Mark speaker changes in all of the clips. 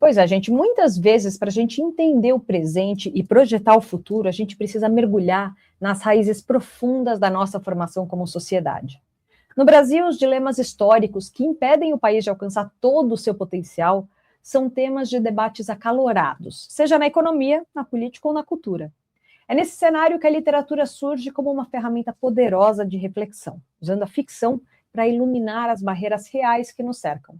Speaker 1: Pois é, gente, muitas vezes, para a gente entender o presente e projetar o futuro, a gente precisa mergulhar nas raízes profundas da nossa formação como sociedade. No Brasil, os dilemas históricos que impedem o país de alcançar todo o seu potencial são temas de debates acalorados, seja na economia, na política ou na cultura. É nesse cenário que a literatura surge como uma ferramenta poderosa de reflexão, usando a ficção para iluminar as barreiras reais que nos cercam.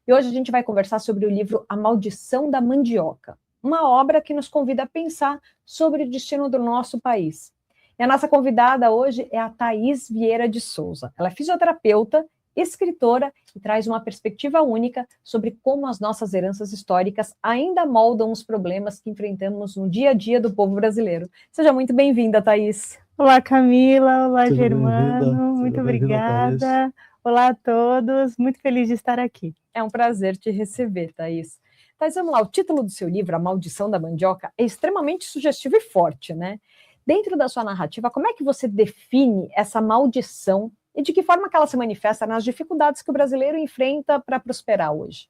Speaker 1: E hoje a gente vai conversar sobre o livro A Maldição da Mandioca, uma obra que nos convida a pensar sobre o destino do nosso país. E a nossa convidada hoje é a Thaís Vieira de Souza. Ela é fisioterapeuta, escritora e traz uma perspectiva única sobre como as nossas heranças históricas ainda moldam os problemas que enfrentamos no dia a dia do povo brasileiro. Seja muito bem-vinda, Thaís.
Speaker 2: Olá, Camila. Olá,
Speaker 3: Seja
Speaker 2: Germano. Muito obrigada. Olá a todos. Muito feliz de estar aqui.
Speaker 1: É um prazer te receber, Thaís. Thaís, vamos lá. O título do seu livro, A Maldição da Mandioca, é extremamente sugestivo e forte, né? Dentro da sua narrativa, como é que você define essa maldição e de que forma que ela se manifesta nas dificuldades que o brasileiro enfrenta para prosperar hoje?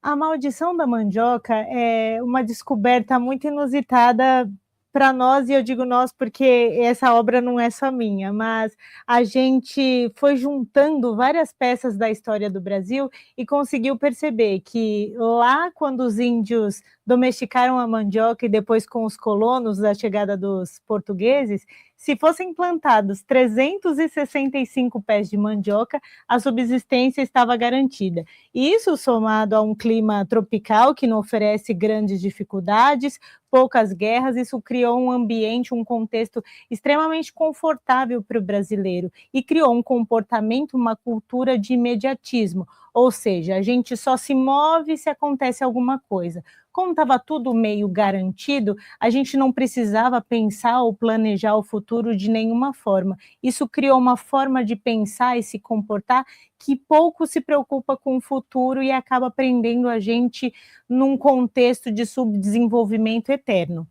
Speaker 2: A Maldição da Mandioca é uma descoberta muito inusitada para nós, e eu digo nós porque essa obra não é só minha, mas a gente foi juntando várias peças da história do Brasil e conseguiu perceber que lá, quando os índios domesticaram a mandioca e depois com os colonos da chegada dos portugueses, se fossem plantados 365 pés de mandioca, a subsistência estava garantida. Isso somado a um clima tropical que não oferece grandes dificuldades, poucas guerras, isso criou um ambiente, um contexto extremamente confortável para o brasileiro e criou um comportamento, uma cultura de imediatismo, ou seja, a gente só se move se acontece alguma coisa. Como estava tudo meio garantido, a gente não precisava pensar ou planejar o futuro de nenhuma forma. Isso criou uma forma de pensar e se comportar que pouco se preocupa com o futuro e acaba prendendo a gente num contexto de subdesenvolvimento eterno.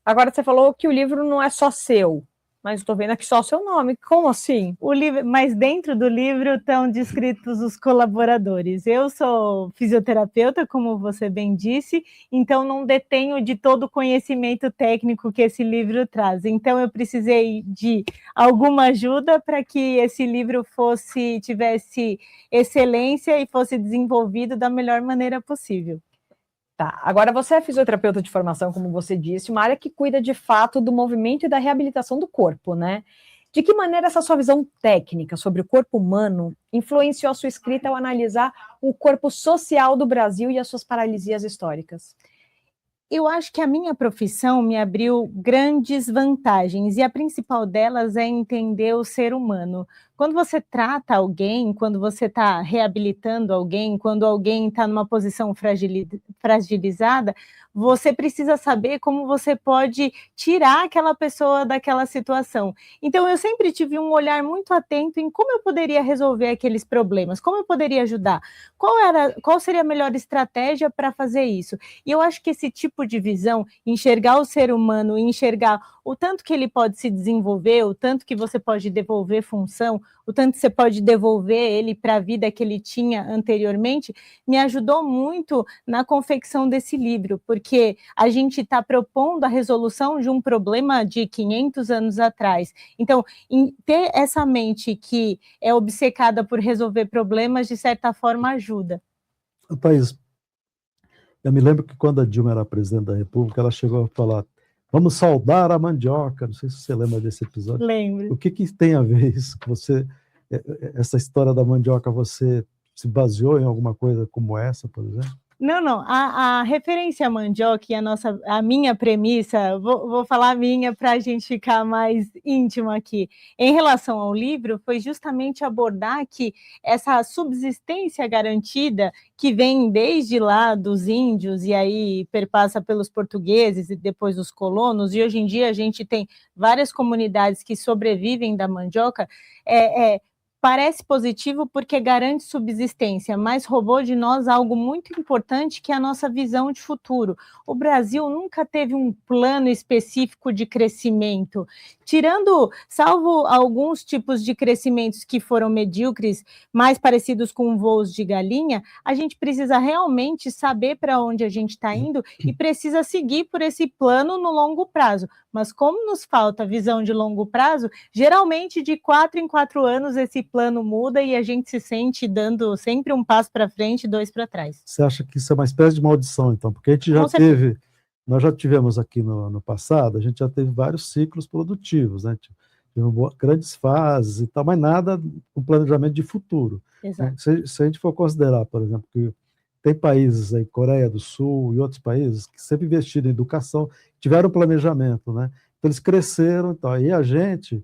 Speaker 1: Agora você falou que o livro não é só seu, mas estou vendo aqui só o seu nome. Como assim?
Speaker 2: O livro, mas dentro do livro estão descritos os colaboradores. Eu sou fisioterapeuta, como você bem disse, então não detenho de todo o conhecimento técnico que esse livro traz. Então eu precisei de alguma ajuda para que esse livro tivesse excelência e fosse desenvolvido da melhor maneira possível.
Speaker 1: Tá, agora você é fisioterapeuta de formação, como você disse, uma área que cuida de fato do movimento e da reabilitação do corpo, né? De que maneira essa sua visão técnica sobre o corpo humano influenciou a sua escrita ao analisar o corpo social do Brasil e as suas paralisias históricas?
Speaker 2: Eu acho que a minha profissão me abriu grandes vantagens, e a principal delas é entender o ser humano. Quando você trata alguém, quando você está reabilitando alguém, quando alguém está numa posição fragilizada, você precisa saber como você pode tirar aquela pessoa daquela situação. Então, eu sempre tive um olhar muito atento em como eu poderia resolver aqueles problemas, como eu poderia ajudar, qual seria a melhor estratégia para fazer isso. E eu acho que esse tipo de visão, enxergar o ser humano, enxergar o tanto que ele pode se desenvolver, o tanto que você pode devolver função, o tanto que você pode devolver ele para a vida que ele tinha anteriormente, me ajudou muito na confecção desse livro, porque a gente está propondo a resolução de um problema de 500 anos atrás. Então, ter essa mente que é obcecada por resolver problemas, de certa forma, ajuda.
Speaker 3: Thaís, eu me lembro que quando a Dilma era presidente da República, ela chegou a falar: vamos saudar a mandioca. Não sei se você lembra desse episódio.
Speaker 2: Lembro.
Speaker 3: O que tem a ver isso com você? Essa história da mandioca, você se baseou em alguma coisa como essa, por exemplo?
Speaker 2: Não. A referência à mandioca e a minha premissa, vou falar a minha para a gente ficar mais íntimo aqui. Em relação ao livro, foi justamente abordar que essa subsistência garantida, que vem desde lá dos índios e aí perpassa pelos portugueses e depois os colonos, e hoje em dia a gente tem várias comunidades que sobrevivem da mandioca, Parece positivo porque garante subsistência, mas roubou de nós algo muito importante, que é a nossa visão de futuro. O Brasil nunca teve um plano específico de crescimento, salvo alguns tipos de crescimentos que foram medíocres, mais parecidos com voos de galinha. A gente precisa realmente saber para onde a gente está indo e precisa seguir por esse plano no longo prazo. Mas como nos falta visão de longo prazo, geralmente de 4 em 4 anos esse plano muda e a gente se sente dando sempre um passo para frente e 2 para trás.
Speaker 3: Você acha que isso é uma espécie de maldição, então? Porque a gente já teve, nós já tivemos aqui no passado, a gente já teve vários ciclos produtivos, né? Tivemos grandes fases e tal, mas nada com planejamento de futuro. Né? Se a gente for considerar, por exemplo, que tem países aí, Coreia do Sul e outros países, que sempre investiram em educação, tiveram planejamento, né? Então, eles cresceram, então, e a gente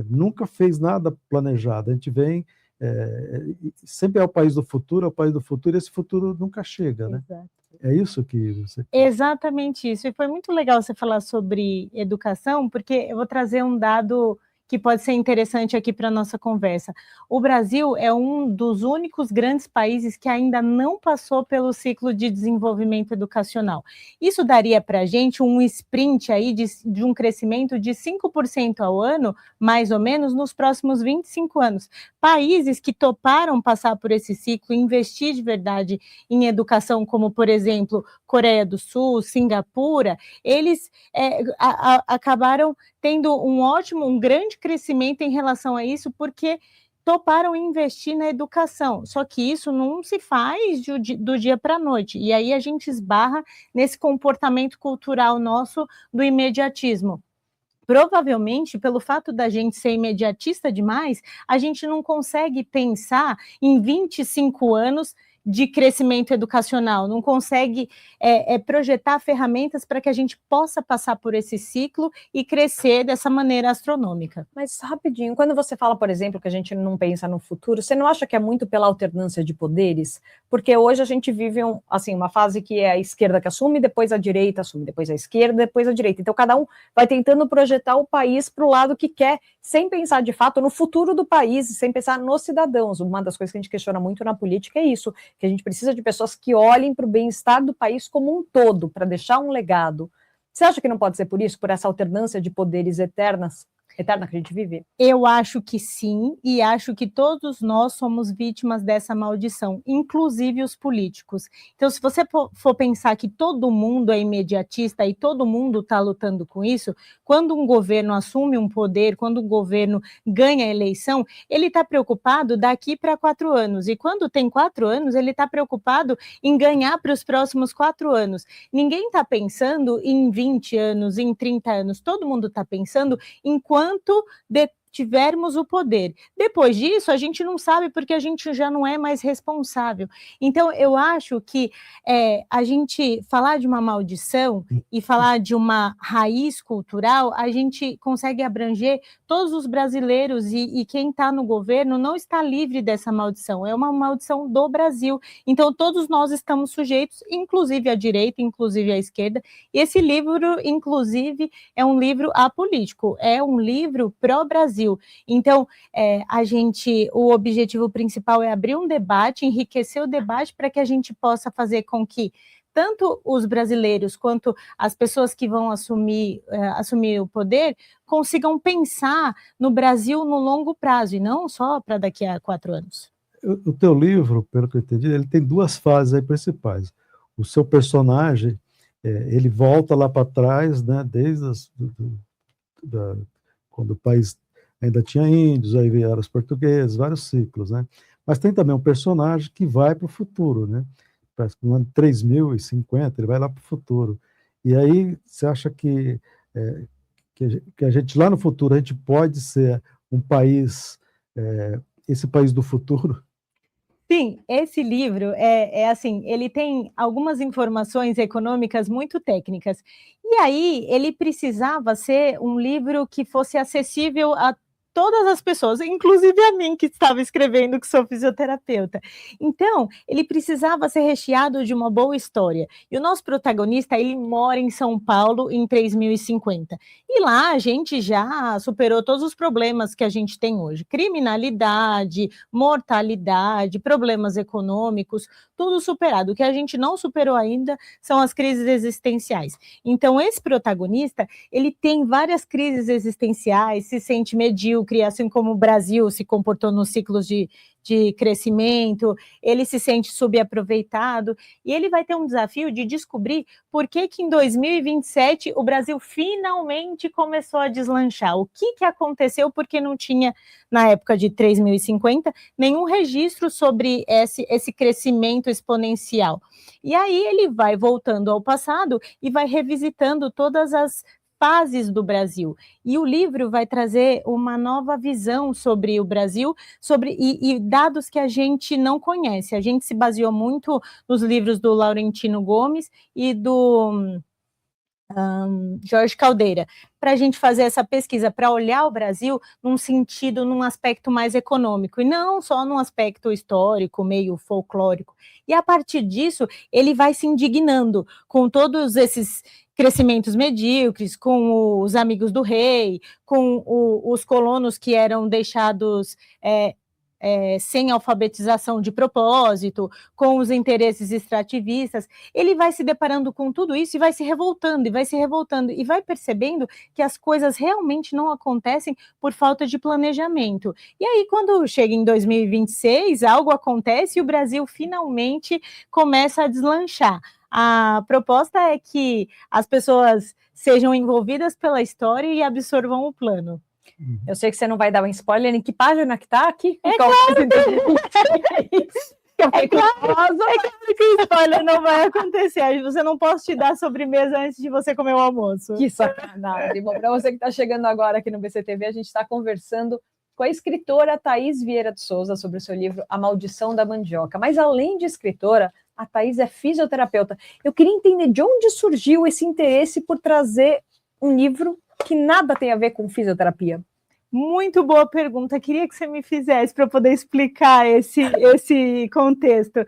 Speaker 3: nunca fez nada planejado. A gente vem, sempre é o país do futuro, e esse futuro nunca chega, né?
Speaker 2: Exato.
Speaker 3: É isso que você...
Speaker 2: Exatamente isso. E foi muito legal você falar sobre educação, porque eu vou trazer um dado que pode ser interessante aqui para a nossa conversa. O Brasil é um dos únicos grandes países que ainda não passou pelo ciclo de desenvolvimento educacional. Isso daria para a gente um sprint aí de um crescimento de 5% ao ano, mais ou menos, nos próximos 25 anos. Países que toparam passar por esse ciclo, investir de verdade em educação, como, por exemplo, Coreia do Sul, Singapura, eles acabaram tendo um grande crescimento em relação a isso, porque toparam investir na educação. Só que isso não se faz do dia para a noite. E aí a gente esbarra nesse comportamento cultural nosso do imediatismo. Provavelmente, pelo fato da gente ser imediatista demais, a gente não consegue pensar em 25 anos de crescimento educacional, não consegue projetar ferramentas para que a gente possa passar por esse ciclo e crescer dessa maneira astronômica.
Speaker 1: Mas rapidinho, quando você fala, por exemplo, que a gente não pensa no futuro, você não acha que é muito pela alternância de poderes? Porque hoje a gente vive uma fase que é a esquerda que assume, depois a direita assume, depois a esquerda, depois a direita. Então cada um vai tentando projetar o país para o lado que quer, sem pensar de fato no futuro do país, sem pensar nos cidadãos. Uma das coisas que a gente questiona muito na política é isso, que a gente precisa de pessoas que olhem para o bem-estar do país como um todo, para deixar um legado. Você acha que não pode ser por isso, por essa alternância de poderes eterna que a gente vive?
Speaker 2: Eu acho que sim, e acho que todos nós somos vítimas dessa maldição, inclusive os políticos. Então, se você for pensar que todo mundo é imediatista e todo mundo está lutando com isso, quando um governo assume um poder, quando um governo ganha a eleição, ele está preocupado daqui para 4 anos, e quando tem 4 anos, ele está preocupado em ganhar para os próximos 4 anos. Ninguém está pensando em 20 anos, em 30 anos, todo mundo está pensando em quanto tivermos o poder. Depois disso, a gente não sabe, porque a gente já não é mais responsável. Então, eu acho que a gente falar de uma maldição e falar de uma raiz cultural, a gente consegue abranger todos os brasileiros, e quem está no governo não está livre dessa maldição, é uma maldição do Brasil. Então, todos nós estamos sujeitos, inclusive a direita, inclusive a esquerda, e esse livro, inclusive, é um livro apolítico, é um livro pró-Brasil. Então, o objetivo principal é abrir um debate, enriquecer o debate para que a gente possa fazer com que tanto os brasileiros quanto as pessoas que vão assumir o poder consigam pensar no Brasil no longo prazo, e não só para daqui a 4 anos.
Speaker 3: O teu livro, pelo que eu entendi, ele tem 2 fases aí principais. O seu personagem, ele volta lá para trás, né, desde quando o país ainda tinha índios, aí vieram os portugueses, vários ciclos, né? Mas tem também um personagem que vai para o futuro, né? Parece que no ano 3050 ele vai lá para o futuro. E aí você acha que a gente lá no futuro a gente pode ser um país, esse país do futuro?
Speaker 2: Sim, esse livro ele tem algumas informações econômicas muito técnicas. E aí ele precisava ser um livro que fosse acessível a todas as pessoas, inclusive a mim que estava escrevendo, que sou fisioterapeuta. Então, ele precisava ser recheado de uma boa história. E o nosso protagonista, ele mora em São Paulo em 3050. E lá a gente já superou todos os problemas que a gente tem hoje. Criminalidade, mortalidade, problemas econômicos, tudo superado. O que a gente não superou ainda são as crises existenciais. Então, esse protagonista, ele tem várias crises existenciais, se sente medíocre, assim como o Brasil se comportou nos ciclos de crescimento, ele se sente subaproveitado, e ele vai ter um desafio de descobrir por que em 2027 o Brasil finalmente começou a deslanchar. O que aconteceu, porque não tinha, na época de 3050, nenhum registro sobre esse crescimento exponencial. E aí ele vai voltando ao passado e vai revisitando todas as fases do Brasil. E o livro vai trazer uma nova visão sobre o Brasil, e dados que a gente não conhece. A gente se baseou muito nos livros do Laurentino Gomes e do Jorge Caldeira, para a gente fazer essa pesquisa, para olhar o Brasil num aspecto mais econômico, e não só num aspecto histórico, meio folclórico. E a partir disso, ele vai se indignando com todos esses crescimentos medíocres, com os amigos do rei, com os colonos que eram deixados sem alfabetização de propósito, com os interesses extrativistas. Ele vai se deparando com tudo isso e vai se revoltando, e vai percebendo que as coisas realmente não acontecem por falta de planejamento. E aí, quando chega em 2026, algo acontece e o Brasil finalmente começa a deslanchar. A proposta é que as pessoas sejam envolvidas pela história e absorvam o plano.
Speaker 1: Eu sei que você não vai dar um spoiler, em que página que está aqui?
Speaker 2: Claro que spoiler não vai acontecer. Você não posso te dar sobremesa antes de você comer o almoço.
Speaker 1: Que sacanagem. Bom, para você que está chegando agora aqui no BCTV, a gente está conversando com a escritora Thaís Vieira de Souza sobre o seu livro A Maldição da Mandioca. Mas além de escritora, a Thaís é fisioterapeuta. Eu queria entender de onde surgiu esse interesse por trazer um livro que nada tem a ver com fisioterapia.
Speaker 2: Muito boa pergunta, queria que você me fizesse para poder explicar esse contexto.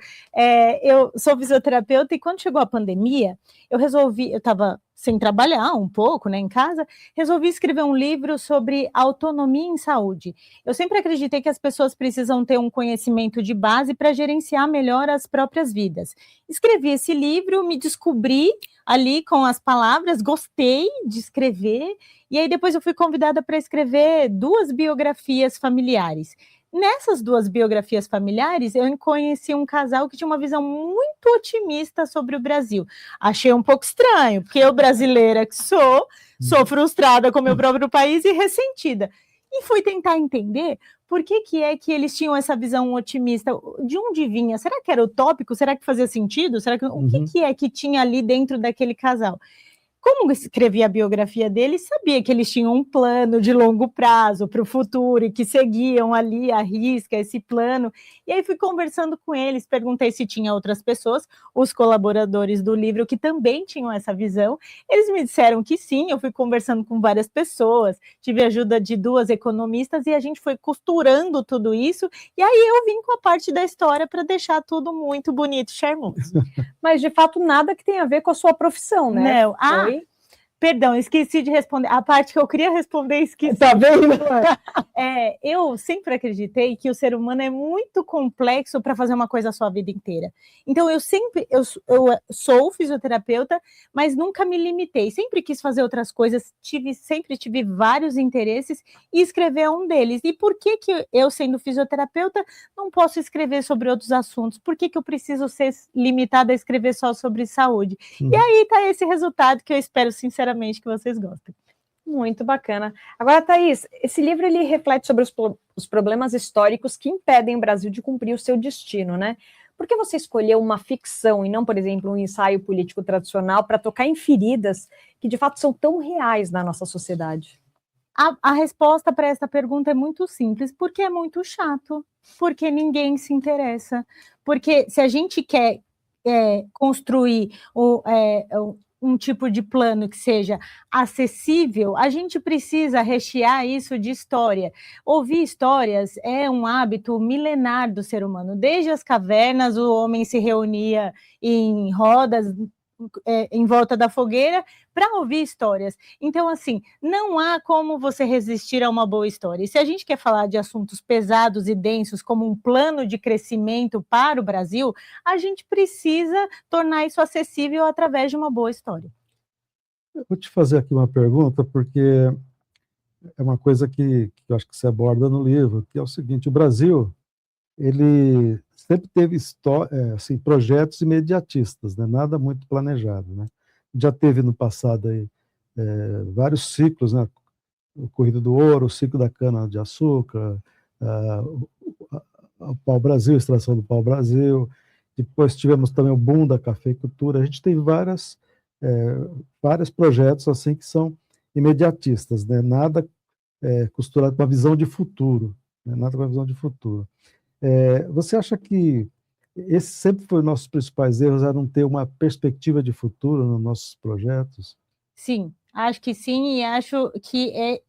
Speaker 2: Eu sou fisioterapeuta e quando chegou a pandemia, eu estava sem trabalhar um pouco, né, em casa, resolvi escrever um livro sobre autonomia em saúde. Eu sempre acreditei que as pessoas precisam ter um conhecimento de base para gerenciar melhor as próprias vidas. Escrevi esse livro, me descobri ali com as palavras, gostei de escrever, e aí depois eu fui convidada para escrever 2 biografias familiares. Nessas 2 biografias familiares, eu conheci um casal que tinha uma visão muito otimista sobre o Brasil. Achei um pouco estranho, porque eu, brasileira que sou frustrada com o meu próprio país e ressentida. E fui tentar entender por que é que eles tinham essa visão otimista. De onde vinha? Será que era utópico? Será que fazia sentido? O que é que tinha ali dentro daquele casal? Como escrevi a biografia deles, sabia que eles tinham um plano de longo prazo para o futuro e que seguiam ali à risca esse plano. E aí fui conversando com eles, perguntei se tinha outras pessoas, os colaboradores do livro, que também tinham essa visão. Eles me disseram que sim, eu fui conversando com várias pessoas, tive a ajuda de 2 economistas e a gente foi costurando tudo isso. E aí eu vim com a parte da história para deixar tudo muito bonito e charmoso.
Speaker 1: Mas, de fato, nada que tenha a ver com a sua profissão, né?
Speaker 2: Não. Perdão, esqueci de responder. A parte que eu queria responder, esqueci.
Speaker 1: Tá vendo?
Speaker 2: Eu sempre acreditei que o ser humano é muito complexo para fazer uma coisa só a vida inteira. Então, eu sou fisioterapeuta, mas nunca me limitei. Sempre quis fazer outras coisas, sempre tive vários interesses e escrever é um deles. E por que eu, sendo fisioterapeuta, não posso escrever sobre outros assuntos? Por que eu preciso ser limitada a escrever só sobre saúde? E aí está esse resultado que eu espero, sinceramente, que vocês gostem.
Speaker 1: Muito bacana. Agora, Thaís, esse livro ele reflete sobre os problemas históricos que impedem o Brasil de cumprir o seu destino, né? Por que você escolheu uma ficção e não, por exemplo, um ensaio político tradicional para tocar em feridas que, de fato, são tão reais na nossa sociedade?
Speaker 2: A resposta para essa pergunta é muito simples, porque é muito chato, porque ninguém se interessa, porque se a gente quer construir um tipo de plano que seja acessível, a gente precisa rechear isso de história. Ouvir histórias é um hábito milenar do ser humano. Desde as cavernas, o homem se reunia em rodas, em volta da fogueira para ouvir histórias. Então, assim, não há como você resistir a uma boa história. E se a gente quer falar de assuntos pesados e densos, como um plano de crescimento para o Brasil, a gente precisa tornar isso acessível através de uma boa história.
Speaker 3: Eu vou te fazer aqui uma pergunta, porque é uma coisa que eu acho que se aborda no livro, que é o seguinte: o Brasil, ele sempre teve assim, projetos imediatistas, né? Nada muito planejado, né? Já teve no passado aí, vários ciclos, né? O Corrida do Ouro, o ciclo da cana-de-açúcar, o pau-brasil, a extração do pau-brasil. Depois tivemos também o boom da cafeicultura. A gente tem vários projetos assim que são imediatistas, né? Nada costurado com uma visão de futuro, né? Nada com uma visão de futuro. Você acha que esse sempre foi nossos principais erros, era não ter uma perspectiva de futuro nos nossos projetos?
Speaker 2: Sim, acho que sim, e acho que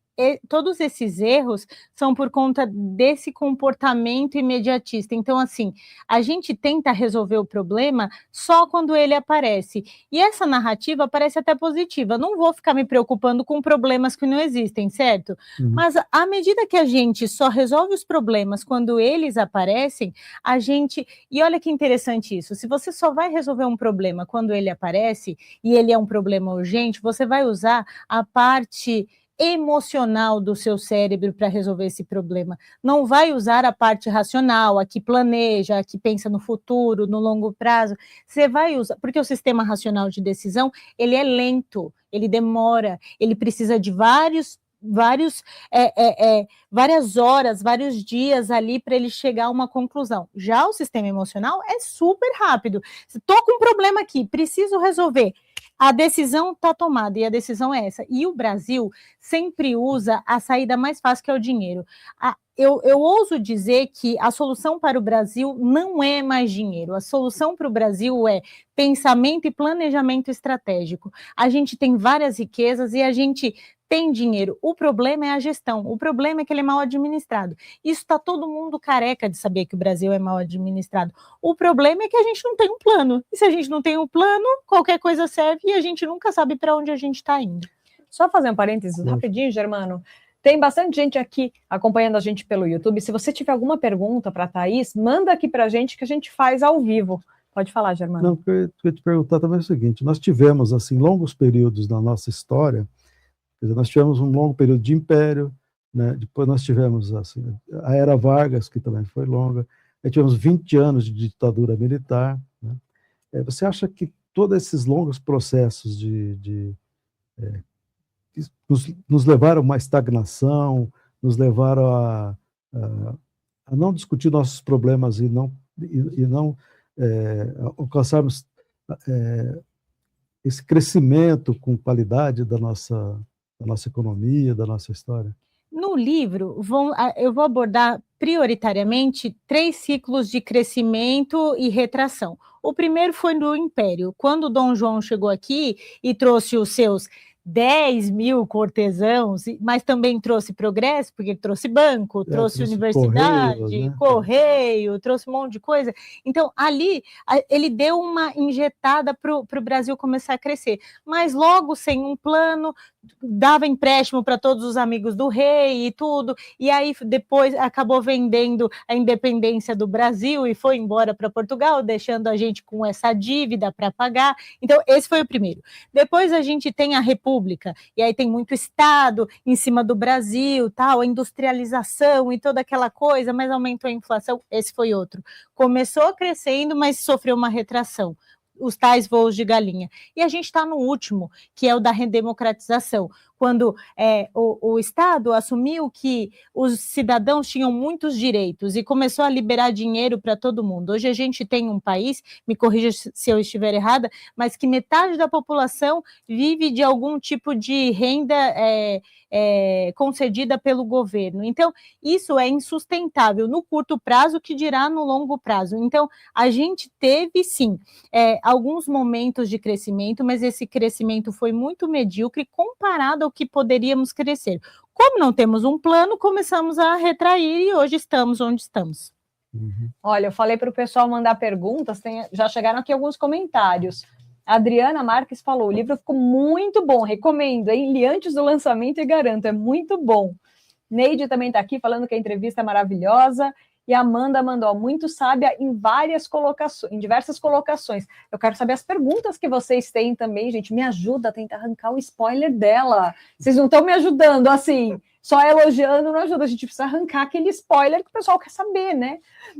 Speaker 2: todos esses erros são por conta desse comportamento imediatista. Então, assim, a gente tenta resolver o problema só quando ele aparece. E essa narrativa parece até positiva. Não vou ficar me preocupando com problemas que não existem, certo? Mas à medida que a gente só resolve os problemas quando eles aparecem, a gente... E olha que interessante isso. Se você só vai resolver um problema quando ele aparece, e ele é um problema urgente, você vai usar a parte emocional do seu cérebro para resolver esse problema. Não vai usar a parte racional, a que planeja, a que pensa no futuro, no longo prazo. Você vai usar, porque o sistema racional de decisão, ele é lento, ele demora, ele precisa de várias horas, vários dias ali para ele chegar a uma conclusão. Já o sistema emocional é super rápido. Estou com um problema aqui, preciso resolver. A decisão está tomada, e a decisão é essa. E o Brasil sempre usa a saída mais fácil, que é o dinheiro. Eu ouso dizer que a solução para o Brasil não é mais dinheiro. A solução para o Brasil é pensamento e planejamento estratégico. A gente tem várias riquezas e a gente tem dinheiro. O problema é a gestão. O problema é que ele é mal administrado. Isso está todo mundo careca de saber que o Brasil é mal administrado. O problema é que a gente não tem um plano. E se a gente não tem um plano, qualquer coisa serve e a gente nunca sabe para onde a gente está indo.
Speaker 1: Só fazer um parênteses rapidinho, Germano. Tem bastante gente aqui acompanhando a gente pelo YouTube. Se você tiver alguma pergunta para a Thaís, manda aqui para a gente que a gente faz ao vivo. Pode falar, Germano.
Speaker 3: Não, eu ia te perguntar também o seguinte: nós tivemos assim longos períodos na nossa história. Quer dizer, nós tivemos um longo período de império, né? Depois nós tivemos assim, a Era Vargas, que também foi longa, aí tivemos 20 anos de ditadura militar, né? Você acha que todos esses longos processos nos levaram a uma estagnação, nos levaram a não discutir nossos problemas e não alcançarmos esse crescimento com qualidade da nossa economia, da nossa história?
Speaker 2: No livro, eu vou abordar prioritariamente 3 ciclos de crescimento e retração. O primeiro foi no Império, quando Dom João chegou aqui e trouxe os seus 10 mil cortesãos, mas também trouxe progresso, porque ele trouxe banco, trouxe universidade, correio, trouxe um monte de coisa. Então, ali, ele deu uma injetada para o Brasil começar a crescer, mas logo sem um plano, dava empréstimo para todos os amigos do rei e tudo, e aí depois acabou vendendo a independência do Brasil e foi embora para Portugal, deixando a gente com essa dívida para pagar. Então, esse foi o primeiro. Depois a gente tem a República, e aí tem muito Estado em cima do Brasil, tal, a industrialização e toda aquela coisa, mas aumentou a inflação. Esse foi outro. Começou crescendo, mas sofreu uma retração. Os tais voos de galinha. E a gente está no último, que é o da redemocratização, quando o Estado assumiu que os cidadãos tinham muitos direitos e começou a liberar dinheiro para todo mundo. Hoje a gente tem um país, me corrija se eu estiver errada, mas que metade da população vive de algum tipo de renda concedida pelo governo. Então, isso é insustentável no curto prazo, que dirá no longo prazo. Então, a gente teve, sim, alguns momentos de crescimento, mas esse crescimento foi muito medíocre comparado ao que poderíamos crescer. Como não temos um plano, começamos a retrair e hoje estamos onde estamos.
Speaker 1: Olha, eu falei para o pessoal mandar perguntas, já chegaram aqui alguns comentários. A Adriana Marques falou, o livro ficou muito bom, recomendo, hein? Li antes do lançamento e garanto, é muito bom. Neide também está aqui falando que a entrevista é maravilhosa. E a Amanda mandou, muito sábia em diversas colocações. Eu quero saber as perguntas que vocês têm também, gente. Me ajuda a tentar arrancar o spoiler dela. Vocês não estão me ajudando, assim, só elogiando não ajuda. A gente precisa arrancar aquele spoiler que o pessoal quer saber, né?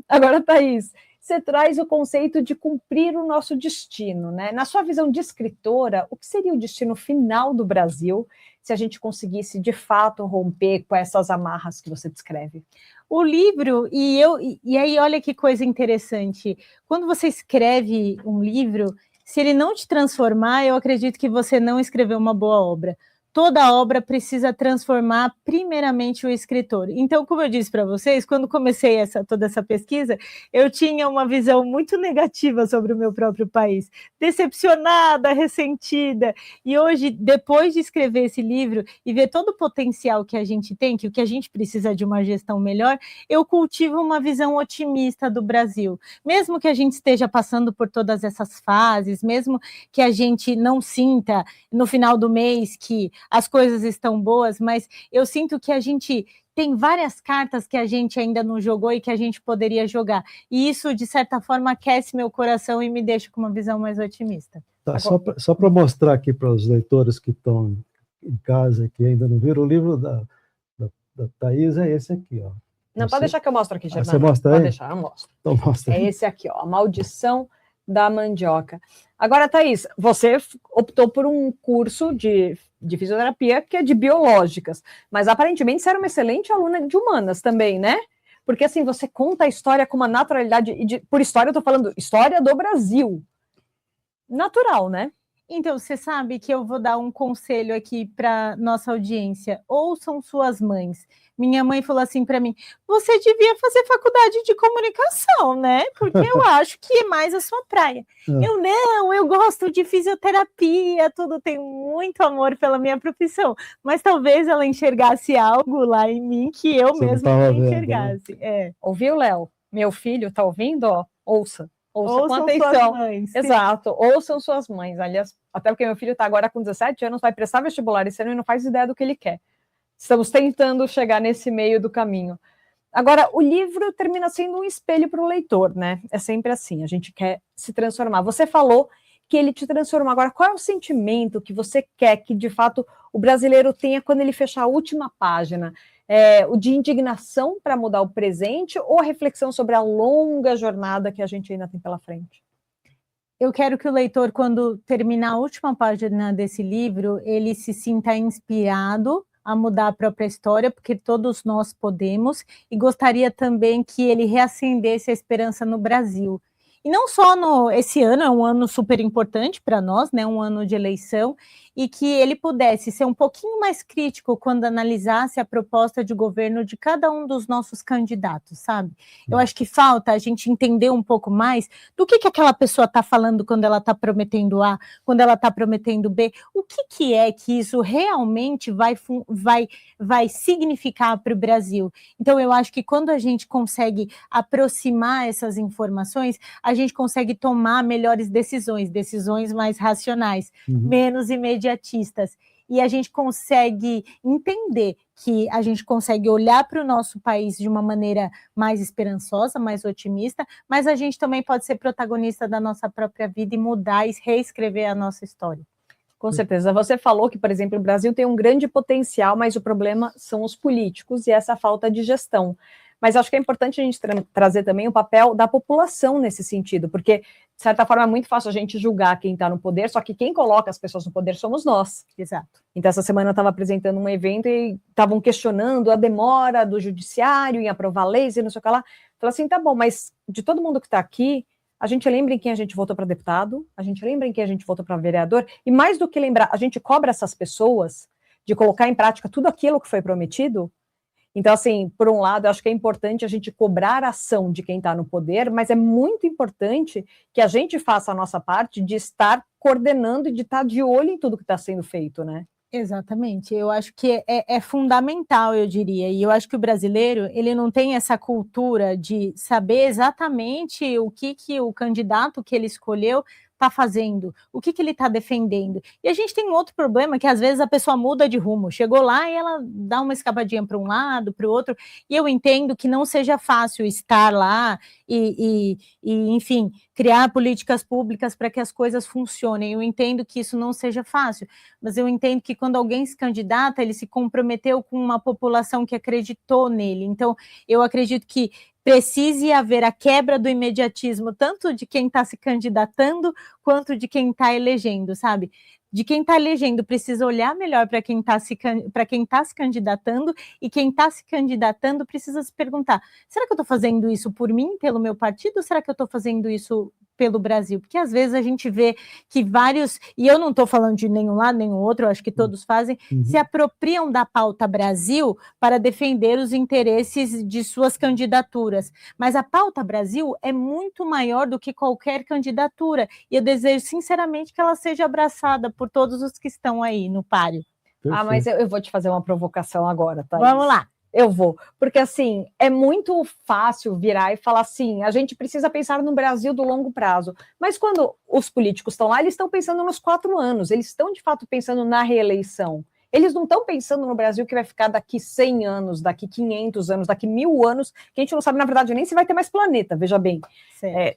Speaker 1: Agora, Thaís, você traz o conceito de cumprir o nosso destino, né? Na sua visão de escritora, o que seria o destino final do Brasil se a gente conseguisse, de fato, romper com essas amarras que você descreve?
Speaker 2: O livro, e aí olha que coisa interessante, quando você escreve um livro, se ele não te transformar, eu acredito que você não escreveu uma boa obra. Toda obra precisa transformar primeiramente o escritor. Então, como eu disse para vocês, quando comecei toda essa pesquisa, eu tinha uma visão muito negativa sobre o meu próprio país, decepcionada, ressentida. E hoje, depois de escrever esse livro e ver todo o potencial que a gente tem, que o que a gente precisa de uma gestão melhor, eu cultivo uma visão otimista do Brasil. Mesmo que a gente esteja passando por todas essas fases, mesmo que a gente não sinta no final do mês que as coisas estão boas, mas eu sinto que a gente tem várias cartas que a gente ainda não jogou e que a gente poderia jogar. E isso, de certa forma, aquece meu coração e me deixa com uma visão mais otimista.
Speaker 3: Tá, só para mostrar aqui para os leitores que estão em casa e que ainda não viram, o livro da Thaís é esse aqui, ó.
Speaker 1: Não, pode deixar que eu mostro aqui, Germano.
Speaker 3: Você mostra aí?
Speaker 1: Pode deixar, eu mostro.
Speaker 3: Então mostra aí.
Speaker 1: É esse aqui, ó, A Maldição da Mandioca. Agora, Thaís, você optou por um curso de fisioterapia que é de biológicas, mas aparentemente você era uma excelente aluna de humanas também, né? Porque assim, você conta a história com uma naturalidade, por história eu tô falando história do Brasil. Natural, né?
Speaker 2: Então, você sabe que eu vou dar um conselho aqui para nossa audiência. Ouçam suas mães. Minha mãe falou assim para mim, você devia fazer faculdade de comunicação, né? Porque eu acho que é mais a sua praia. Eu gosto de fisioterapia, tudo, tenho muito amor pela minha profissão. Mas talvez ela enxergasse algo lá em mim que eu mesma não enxergasse. Né?
Speaker 1: Ouviu, Léo? Meu filho, tá ouvindo? Ó, ouça com atenção.
Speaker 2: Suas mães.
Speaker 1: Exato, ouçam suas mães. Aliás, até porque meu filho está agora com 17 anos, vai prestar vestibular esse ano e não faz ideia do que ele quer. Estamos tentando chegar nesse meio do caminho. Agora, o livro termina sendo um espelho para o leitor, né? É sempre assim, a gente quer se transformar. Você falou que ele te transformou. Agora, qual é o sentimento que você quer que, de fato, o brasileiro tenha quando ele fechar a última página? O de indignação para mudar o presente ou a reflexão sobre a longa jornada que a gente ainda tem pela frente?
Speaker 2: Eu quero que o leitor, quando terminar a última página desse livro, ele se sinta inspirado a mudar a própria história, porque todos nós podemos, e gostaria também que ele reacendesse a esperança no Brasil. E não só esse ano, é um ano super importante para nós, né, um ano de eleição, e que ele pudesse ser um pouquinho mais crítico quando analisasse a proposta de governo de cada um dos nossos candidatos, sabe? Eu acho que falta a gente entender um pouco mais do que aquela pessoa está falando quando ela está prometendo A, quando ela está prometendo B, o que é que isso realmente vai significar para o Brasil. Então, eu acho que quando a gente consegue aproximar essas informações, a gente consegue tomar melhores decisões mais racionais, menos imediatistas. E a gente consegue entender que a gente consegue olhar para o nosso país de uma maneira mais esperançosa, mais otimista, mas a gente também pode ser protagonista da nossa própria vida e mudar e reescrever a nossa história.
Speaker 1: Com certeza. Você falou que, por exemplo, o Brasil tem um grande potencial, mas o problema são os políticos e essa falta de gestão. Mas acho que é importante a gente trazer também o papel da população nesse sentido, porque, de certa forma, é muito fácil a gente julgar quem está no poder, só que quem coloca as pessoas no poder somos nós.
Speaker 2: Exato.
Speaker 1: Então, essa semana eu estava apresentando um evento e estavam questionando a demora do judiciário em aprovar leis e não sei o que lá. Falei assim, tá bom, mas de todo mundo que está aqui, a gente lembra em quem a gente votou para deputado, a gente lembra em quem a gente votou para vereador, e mais do que lembrar, a gente cobra essas pessoas de colocar em prática tudo aquilo que foi prometido. Então, assim, por um lado, eu acho que é importante a gente cobrar a ação de quem está no poder, mas é muito importante que a gente faça a nossa parte de estar coordenando e de estar de olho em tudo que está sendo feito, né?
Speaker 2: Exatamente, eu acho que é fundamental, eu diria, e eu acho que o brasileiro, ele não tem essa cultura de saber exatamente o que o candidato que ele escolheu está fazendo, o que ele está defendendo. E a gente tem um outro problema, que às vezes a pessoa muda de rumo, chegou lá e ela dá uma escapadinha para um lado, para o outro, e eu entendo que não seja fácil estar lá e enfim, criar políticas públicas para que as coisas funcionem. Eu entendo que isso não seja fácil, mas eu entendo que quando alguém se candidata, ele se comprometeu com uma população que acreditou nele. Então, eu acredito que precise haver a quebra do imediatismo, tanto de quem está se candidatando, quanto de quem está elegendo, sabe? De quem está elegendo precisa olhar melhor para quem está se candidatando, e quem está se candidatando precisa se perguntar, será que eu estou fazendo isso por mim, pelo meu partido, ou será que eu estou fazendo isso pelo Brasil? Porque às vezes a gente vê que vários, e eu não estou falando de nenhum lado, nenhum outro, eu acho que todos fazem, se apropriam da pauta Brasil para defender os interesses de suas candidaturas. Mas a pauta Brasil é muito maior do que qualquer candidatura, e eu desejo sinceramente que ela seja abraçada por todos os que estão aí no páreo.
Speaker 1: Ah, mas eu vou te fazer uma provocação agora, Thaís.
Speaker 2: Vamos lá.
Speaker 1: Eu vou, porque assim, é muito fácil virar e falar assim, a gente precisa pensar no Brasil do longo prazo, mas quando os políticos estão lá, eles estão pensando nos 4 anos, eles estão de fato pensando na reeleição, eles não estão pensando no Brasil que vai ficar daqui 100 anos, daqui 500 anos, daqui 1000 anos, que a gente não sabe, na verdade, nem se vai ter mais planeta, veja bem,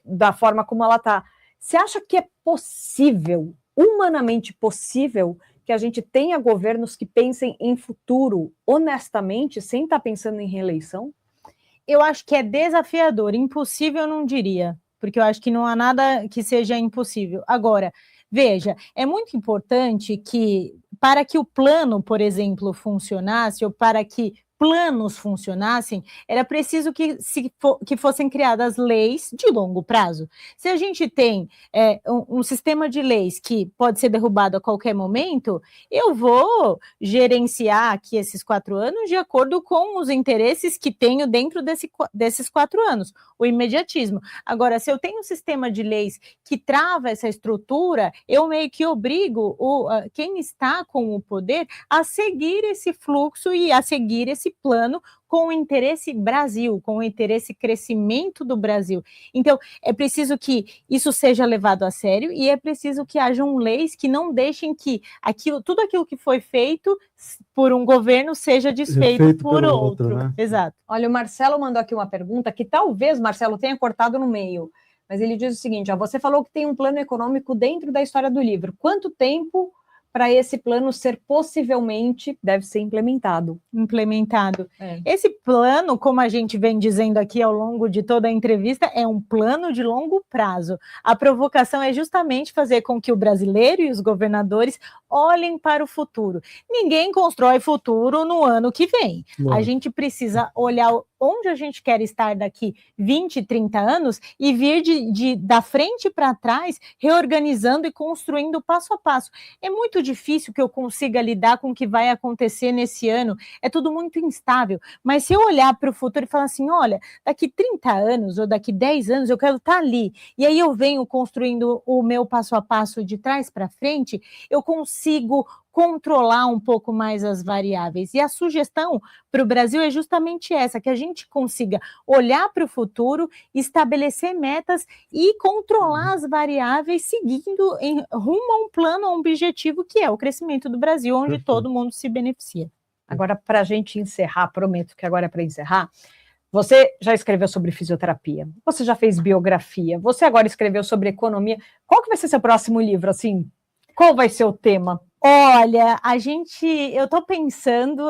Speaker 1: da forma como ela está. Você acha que é possível, humanamente possível, que a gente tenha governos que pensem em futuro, honestamente, sem estar pensando em reeleição?
Speaker 2: Eu acho que é desafiador, impossível eu não diria, porque eu acho que não há nada que seja impossível. Agora, veja, é muito importante que, para que o plano, por exemplo, funcionasse, ou para que planos funcionassem, era preciso que fossem criadas leis de longo prazo. Se a gente tem um sistema de leis que pode ser derrubado a qualquer momento, eu vou gerenciar aqui esses 4 anos de acordo com os interesses que tenho dentro desses 4 anos, o imediatismo. Agora, se eu tenho um sistema de leis que trava essa estrutura, eu meio que obrigo quem está com o poder a seguir esse fluxo e a seguir esse plano com o interesse Brasil, com o interesse crescimento do Brasil. Então, é preciso que isso seja levado a sério e é preciso que hajam leis que não deixem que tudo aquilo que foi feito por um governo seja desfeito por outro.
Speaker 3: Né?
Speaker 2: Exato.
Speaker 1: Olha, o Marcelo mandou aqui uma pergunta que talvez, Marcelo, tenha cortado no meio, mas ele diz o seguinte, você falou que tem um plano econômico dentro da história do livro. Quanto tempo para esse plano ser possivelmente, deve ser implementado?
Speaker 2: Esse plano, como a gente vem dizendo aqui ao longo de toda a entrevista, é um plano de longo prazo. A provocação é justamente fazer com que o brasileiro e os governadores olhem para o futuro. Ninguém constrói futuro no ano que vem. A gente precisa olhar onde a gente quer estar daqui 20, 30 anos e vir da frente para trás, reorganizando e construindo passo a passo. É muito difícil que eu consiga lidar com o que vai acontecer nesse ano, é tudo muito instável, mas se eu olhar para o futuro e falar assim, olha, daqui 30 anos ou daqui 10 anos eu quero estar ali, e aí eu venho construindo o meu passo a passo de trás para frente, eu consigo controlar um pouco mais as variáveis. E a sugestão para o Brasil é justamente essa, que a gente consiga olhar para o futuro, estabelecer metas e controlar as variáveis seguindo rumo a um plano, a um objetivo que é o crescimento do Brasil, onde todo mundo se beneficia.
Speaker 1: Agora, para a gente encerrar, prometo que agora é para encerrar, você já escreveu sobre fisioterapia, você já fez biografia, você agora escreveu sobre economia. Qual que vai ser seu próximo livro, assim? Qual vai ser o tema?
Speaker 2: Olha, a gente está pensando,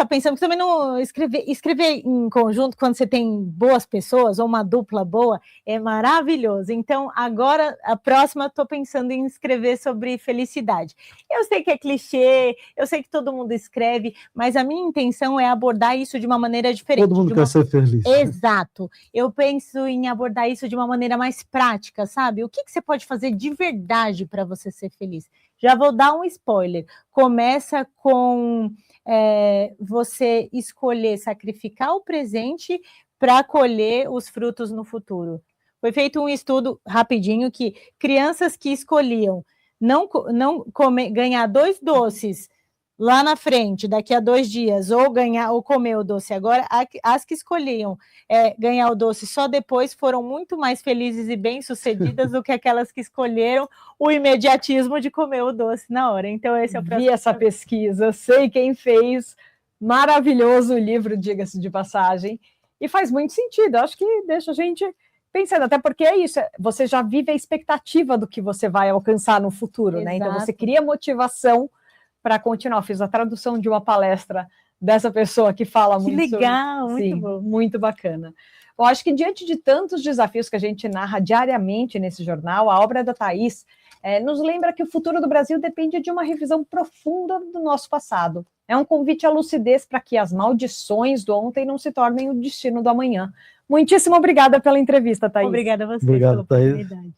Speaker 2: porque também não escrever em conjunto, quando você tem boas pessoas, ou uma dupla boa, é maravilhoso. Então, agora, a próxima, estou pensando em escrever sobre felicidade. Eu sei que é clichê, eu sei que todo mundo escreve, mas a minha intenção é abordar isso de uma maneira diferente.
Speaker 3: Todo mundo quer ser feliz.
Speaker 2: Exato. Eu penso em abordar isso de uma maneira mais prática, sabe? O que você pode fazer de verdade para você ser feliz? Já vou dar um spoiler. Começa com você escolher sacrificar o presente para colher os frutos no futuro. Foi feito um estudo rapidinho que crianças que escolhiam não ganhar 2 doces lá na frente, daqui a 2 dias, ou comer o doce agora, as que escolhiam ganhar o doce só depois foram muito mais felizes e bem-sucedidas do que aquelas que escolheram o imediatismo de comer o doce na hora. Então, esse é o próximo.
Speaker 1: Vi essa pesquisa, sei quem fez, maravilhoso o livro, diga-se de passagem, e faz muito sentido, acho que deixa a gente pensando, até porque é isso, você já vive a expectativa do que você vai alcançar no futuro, né? Então, você cria motivação para continuar. Eu fiz a tradução de uma palestra dessa pessoa que fala muito.
Speaker 2: Que legal,
Speaker 1: sobre...
Speaker 2: muito
Speaker 1: Sim,
Speaker 2: bom.
Speaker 1: Muito bacana. Eu acho que diante de tantos desafios que a gente narra diariamente nesse jornal, a obra da Thaís nos lembra que o futuro do Brasil depende de uma revisão profunda do nosso passado. É um convite à lucidez para que as maldições do ontem não se tornem o destino do amanhã. Muitíssimo obrigada pela entrevista, Thaís.
Speaker 2: Obrigada a você
Speaker 3: pela
Speaker 2: oportunidade.